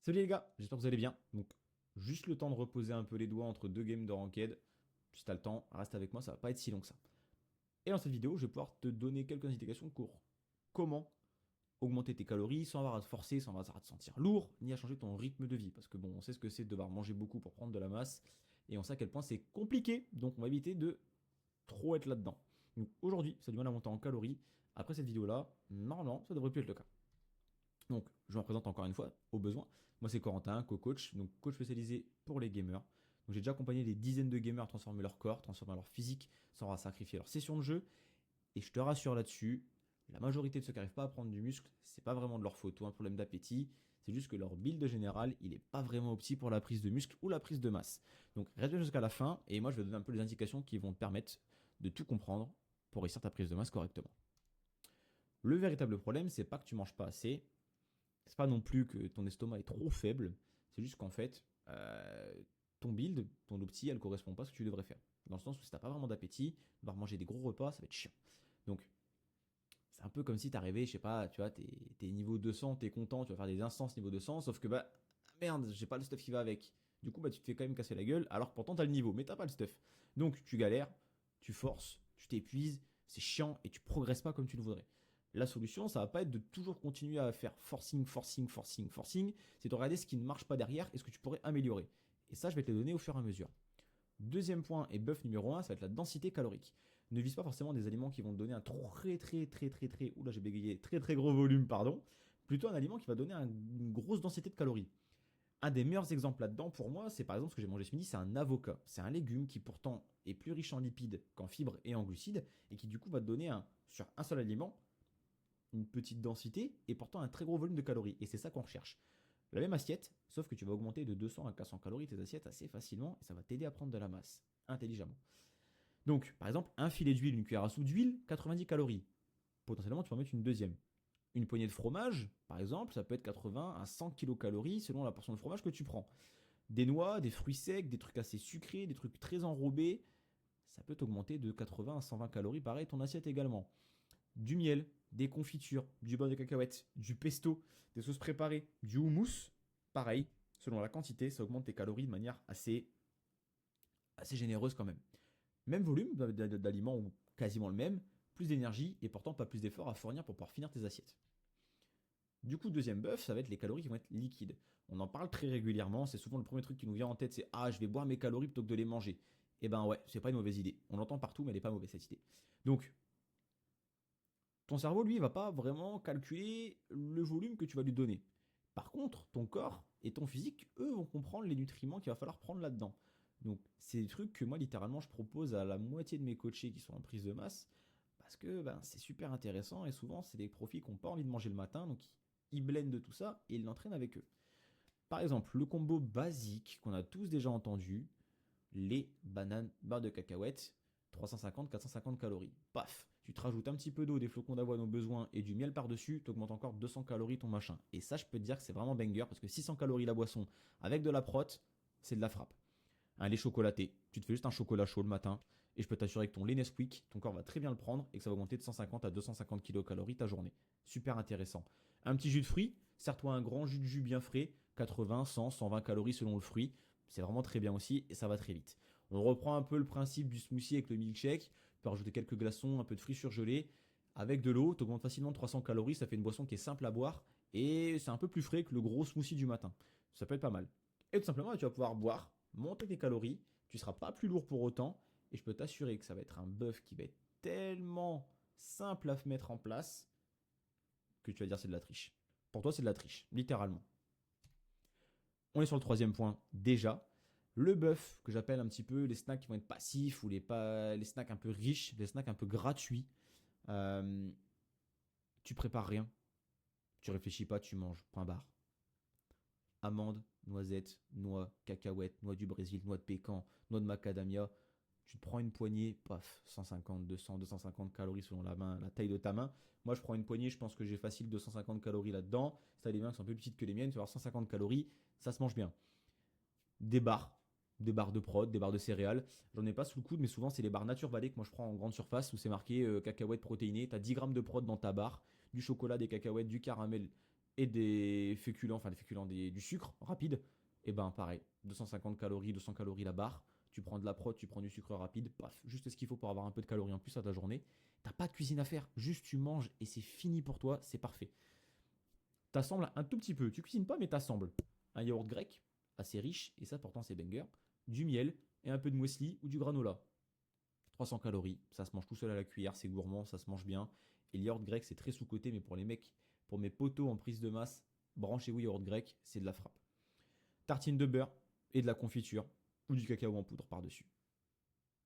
Salut les gars, j'espère que vous allez bien. Donc, juste le temps de reposer un peu les doigts entre deux games de ranked. Si t'as le temps, reste avec moi, ça va pas être si long que ça. Et dans cette vidéo, je vais pouvoir te donner quelques indications pour comment augmenter tes calories sans avoir à te forcer, sans avoir à te sentir lourd, ni à changer ton rythme de vie. Parce que bon, on sait ce que c'est de devoir manger beaucoup pour prendre de la masse, et on sait à quel point c'est compliqué, donc on va éviter de trop être là-dedans. Donc aujourd'hui, ça a du mal à monter en calories. Après cette vidéo-là, normalement, ça devrait plus être le cas. Donc, je m'en présente encore une fois, au besoin. Moi, c'est Corentin, co-coach, donc coach spécialisé pour les gamers. Donc, j'ai déjà accompagné des dizaines de gamers à transformer leur corps, transformer leur physique, sans avoir à sacrifier leur session de jeu. Et je te rassure là-dessus, la majorité de ceux qui n'arrivent pas à prendre du muscle, c'est pas vraiment de leur faute ou un problème d'appétit. C'est juste que leur build général, il n'est pas vraiment opti pour la prise de muscle ou la prise de masse. Donc, reste bien jusqu'à la fin, et moi, je vais te donner un peu les indications qui vont te permettre de tout comprendre pour réussir ta prise de masse correctement. Le véritable problème, c'est pas que tu manges pas assez, c'est pas non plus que ton estomac est trop faible, c'est juste qu'en fait, ton build, ton opti, elle correspond pas à ce que tu devrais faire. Dans le sens où si t'as pas vraiment d'appétit, devoir manger des gros repas, ça va être chiant. Donc, c'est un peu comme si t'arrivais, je sais pas, tu vois, t'es niveau 200, t'es content, tu vas faire des instances niveau 200, sauf que bah, merde, j'ai pas le stuff qui va avec. Du coup, bah, tu te fais quand même casser la gueule, alors que pourtant t'as le niveau, mais t'as pas le stuff. Donc, tu galères, tu forces, tu t'épuises, c'est chiant et tu progresses pas comme tu le voudrais. La solution, ça va pas être de toujours continuer à faire forcing, forcing, forcing, forcing, c'est de regarder ce qui ne marche pas derrière et ce que tu pourrais améliorer. Et ça, je vais te le donner au fur et à mesure. Deuxième point et buff numéro un, ça va être la densité calorique. Ne vise pas forcément des aliments qui vont te donner un très, oula j'ai bégayé, très gros volume, pardon. Plutôt un aliment qui va donner une grosse densité de calories. Un des meilleurs exemples là-dedans pour moi, c'est par exemple ce que j'ai mangé ce midi, c'est un avocat. C'est un légume qui pourtant est plus riche en lipides qu'en fibres et en glucides et qui du coup va te donner sur un seul aliment une petite densité et pourtant un très gros volume de calories. Et c'est ça qu'on recherche. La même assiette, sauf que tu vas augmenter de 200 à 400 calories tes assiettes assez facilement et ça va t'aider à prendre de la masse intelligemment. Donc, par exemple, un filet d'huile, une cuillère à soupe d'huile, 90 calories. Potentiellement, tu peux en mettre une deuxième. Une poignée de fromage, par exemple, ça peut être 80 à 100 kilocalories selon la portion de fromage que tu prends. Des noix, des fruits secs, des trucs assez sucrés, des trucs très enrobés, ça peut t'augmenter de 80 à 120 calories, pareil, ton assiette également. Du miel, des confitures, du beurre de cacahuète, du pesto, des sauces préparées, du houmous, pareil, selon la quantité, ça augmente tes calories de manière assez généreuse quand même. Même volume d'aliments ou quasiment le même, plus d'énergie et pourtant pas plus d'efforts à fournir pour pouvoir finir tes assiettes. Du coup, deuxième buff, ça va être les calories qui vont être liquides. On en parle très régulièrement, c'est souvent le premier truc qui nous vient en tête, c'est ah, je vais boire mes calories plutôt que de les manger. Eh ben ouais, c'est pas une mauvaise idée. On l'entend partout, mais elle n'est pas mauvaise cette idée. Donc, ton cerveau, lui, va pas vraiment calculer le volume que tu vas lui donner. Par contre, ton corps et ton physique, eux, vont comprendre les nutriments qu'il va falloir prendre là-dedans. Donc, c'est des trucs que moi, littéralement, je propose à la moitié de mes coachés qui sont en prise de masse, parce que ben, c'est super intéressant et souvent, c'est des profils qui n'ont pas envie de manger le matin, donc ils blendent de tout ça et ils l'entraînent avec eux. Par exemple, le combo basique qu'on a tous déjà entendu, les bananes, barres de cacahuètes, 350-450 calories. Paf, tu te rajoutes un petit peu d'eau, des flocons d'avoine au besoin et du miel par-dessus, tu augmentes encore 200 calories ton machin. Et ça, je peux te dire que c'est vraiment banger parce que 600 calories la boisson avec de la prot, c'est de la frappe. Un lait chocolaté, tu te fais juste un chocolat chaud le matin et je peux t'assurer que ton lait Nesquik, ton corps va très bien le prendre et que ça va augmenter de 150 à 250 kilocalories ta journée. Super intéressant. Un petit jus de fruits, sers-toi un grand jus de jus bien frais, 80, 100, 120 calories selon le fruit. C'est vraiment très bien aussi et ça va très vite. On reprend un peu le principe du smoothie avec le milkshake. Tu peux rajouter quelques glaçons, un peu de fruits surgelés. Avec de l'eau, tu augmentes facilement de 300 calories. Ça fait une boisson qui est simple à boire et c'est un peu plus frais que le gros smoothie du matin. Ça peut être pas mal. Et tout simplement, tu vas pouvoir boire, monter tes calories. Tu ne seras pas plus lourd pour autant. Et je peux t'assurer que ça va être un buff qui va être tellement simple à mettre en place que tu vas dire c'est de la triche. Pour toi, c'est de la triche, littéralement. On est sur le troisième point déjà. Le buff, que j'appelle un petit peu les snacks qui vont être passifs ou les snacks un peu riches, les snacks un peu gratuits. Euh, Tu prépares rien, tu réfléchis pas, tu manges. Point barre. Amandes, noisettes, noix, cacahuètes, noix du Brésil, noix de pécan, noix de macadamia. Tu te prends une poignée, paf, 150, 200, 250 calories selon la taille de ta main. Moi, je prends une poignée, je pense que j'ai facile 250 calories là-dedans. Si t'as des mains qui sont un peu plus petites que les miennes, tu vas avoir 150 calories, ça se mange bien. Des barres, des barres de prod, des barres de céréales. J'en ai pas sous le coude, mais souvent c'est les barres Nature Valley que moi je prends en grande surface où c'est marqué cacahuètes protéinées. Tu as 10 grammes de prod dans ta barre, du chocolat, des cacahuètes, du caramel. et des féculents, enfin des féculents, du sucre rapide, et ben pareil, 250 calories, 200 calories la barre. Tu prends de la prot, tu prends du sucre rapide, paf, juste ce qu'il faut pour avoir un peu de calories en plus à ta journée. T'as pas de cuisine à faire, juste tu manges et c'est fini pour toi, c'est parfait. T'assembles un tout petit peu, tu cuisines pas mais t'assembles. Un yaourt grec, assez riche, et ça pourtant c'est banger, du miel et un peu de muesli ou du granola. 300 calories, ça se mange tout seul à la cuillère, c'est gourmand, ça se mange bien. Et le yaourt grec c'est très sous-coté, mais pour les mecs, pour mes potos en prise de masse, branchez-vous yaourt grec, c'est de la frappe. Tartine de beurre et de la confiture ou du cacao en poudre par-dessus.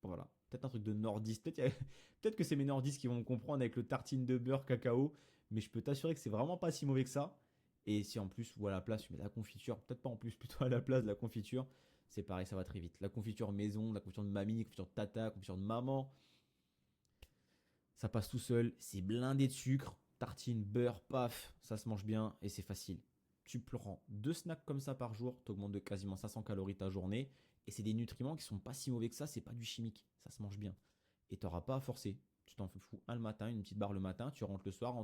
Voilà. Peut-être un truc de nordiste. Peut-être que c'est mes nordistes qui vont me comprendre avec le tartine de beurre cacao. Mais je peux t'assurer que c'est vraiment pas si mauvais que ça. Et si en plus, ou à la place, tu mets de la confiture, peut-être pas en plus, plutôt à la place de la confiture, c'est pareil, ça va très vite. La confiture maison, la confiture de mamie, la confiture de tata, la confiture de maman, ça passe tout seul. C'est blindé de sucre. Tartine, beurre, paf, ça se mange bien et c'est facile. Tu prends 2 snacks comme ça par jour, tu augmentes de quasiment 500 calories ta journée. Et c'est des nutriments qui sont pas si mauvais que ça, c'est pas du chimique, ça se mange bien. Et tu n'auras pas à forcer. Tu t'en fous un le matin, une petite barre le matin, tu rentres le soir,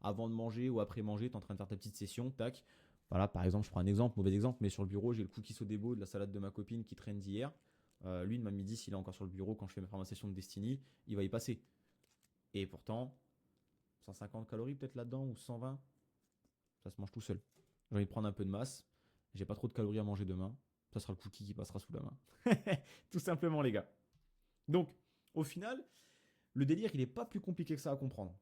avant de manger ou après manger, tu es en train de faire ta petite session, tac. Voilà, par exemple, je prends un exemple, mauvais exemple, mais sur le bureau, j'ai le cookie sodebo de la salade de ma copine qui traîne d'hier. Lui, de ma midi, s'il est encore sur le bureau quand je fais ma session de Destiny, il va y passer. Et pourtant, 150 calories peut-être là-dedans ou 120, ça se mange tout seul. J'ai envie de prendre un peu de masse, j'ai pas trop de calories à manger demain, ça sera le cookie qui passera sous la main. Tout simplement, les gars. Donc, au final, le délire, il n'est pas plus compliqué que ça à comprendre.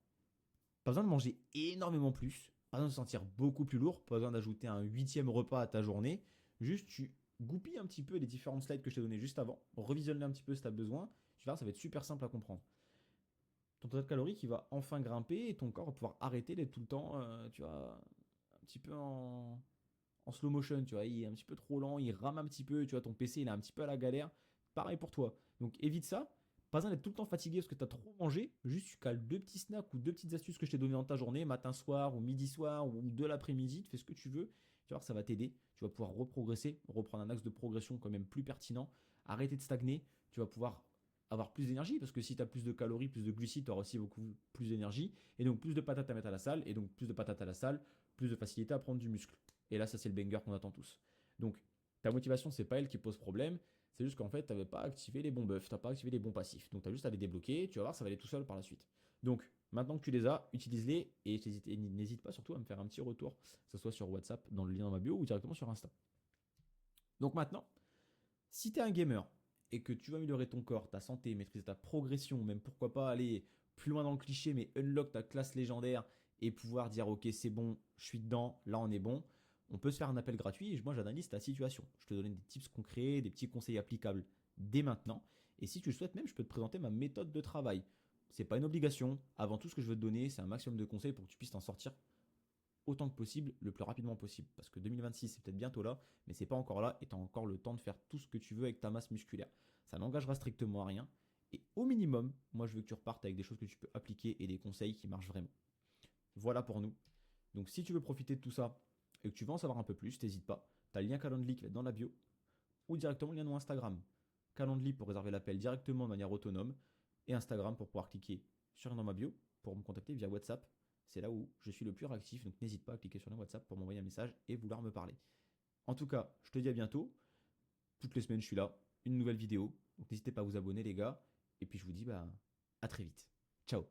Pas besoin de manger énormément plus, pas besoin de se sentir beaucoup plus lourd, pas besoin d'ajouter un 8e repas à ta journée. Juste, tu goupilles un petit peu les différentes slides que je t'ai données juste avant, revisionne-les un petit peu si tu as besoin. Tu verras, ça va être super simple à comprendre. Ton total de calories qui va enfin grimper et ton corps va pouvoir arrêter d'être tout le temps, tu vois, un petit peu en slow motion, tu vois, il est un petit peu trop lent, il rame un petit peu, tu vois, ton PC il est un petit peu à la galère. Pareil pour toi. Donc évite ça. Pas besoin d'être tout le temps fatigué parce que tu as trop mangé. Juste tu cales 2 petits snacks ou 2 petites astuces que je t'ai donné dans ta journée, matin, soir ou midi, soir ou de l'après-midi. Tu fais ce que tu veux. Tu vois que ça va t'aider. Tu vas pouvoir reprogresser, reprendre un axe de progression quand même plus pertinent. Arrêter de stagner. Tu vas pouvoir avoir plus d'énergie parce que si tu as plus de calories, plus de glucides, tu auras aussi beaucoup plus d'énergie. Et donc plus de patates à mettre à la salle. Et donc plus de patates à la salle, plus de facilité à prendre du muscle. Et là, ça, c'est le banger qu'on attend tous. Donc, ta motivation, c'est pas elle qui pose problème. C'est juste qu'en fait, tu n'avais pas activé les bons buffs, tu n'as pas activé les bons passifs. Donc, tu as juste à les débloquer. Tu vas voir, ça va aller tout seul par la suite. Donc, maintenant que tu les as, utilise-les et n'hésite pas surtout à me faire un petit retour, que ce soit sur WhatsApp, dans le lien dans ma bio ou directement sur Insta. Donc, maintenant, si tu es un gamer et que tu veux améliorer ton corps, ta santé, maîtriser ta progression, même pourquoi pas aller plus loin dans le cliché, mais unlock ta classe légendaire et pouvoir dire ok, c'est bon, je suis dedans, là on est bon, on peut se faire un appel gratuit et moi j'analyse ta situation. Je te donne des tips concrets, des petits conseils applicables dès maintenant. Et si tu le souhaites même, je peux te présenter ma méthode de travail. C'est pas une obligation. Avant tout, ce que je veux te donner, c'est un maximum de conseils pour que tu puisses t'en sortir autant que possible, le plus rapidement possible. Parce que 2026, c'est peut-être bientôt là, mais c'est pas encore là et tu as encore le temps de faire tout ce que tu veux avec ta masse musculaire. Ça n'engagera strictement à rien. Et au minimum, moi je veux que tu repartes avec des choses que tu peux appliquer et des conseils qui marchent vraiment. Voilà pour nous. Donc si tu veux profiter de tout ça et que tu veux en savoir un peu plus, n'hésite pas. Tu as le lien Calendly qui va être dans la bio ou directement le lien de mon Instagram. Calendly pour réserver l'appel directement de manière autonome et Instagram pour pouvoir cliquer sur un dans ma bio pour me contacter via WhatsApp. C'est là où je suis le plus réactif, donc n'hésite pas à cliquer sur le WhatsApp pour m'envoyer un message et vouloir me parler. En tout cas, je te dis à bientôt. Toutes les semaines, je suis là. Une nouvelle vidéo. Donc n'hésitez pas à vous abonner, les gars. Et puis je vous dis à très vite. Ciao.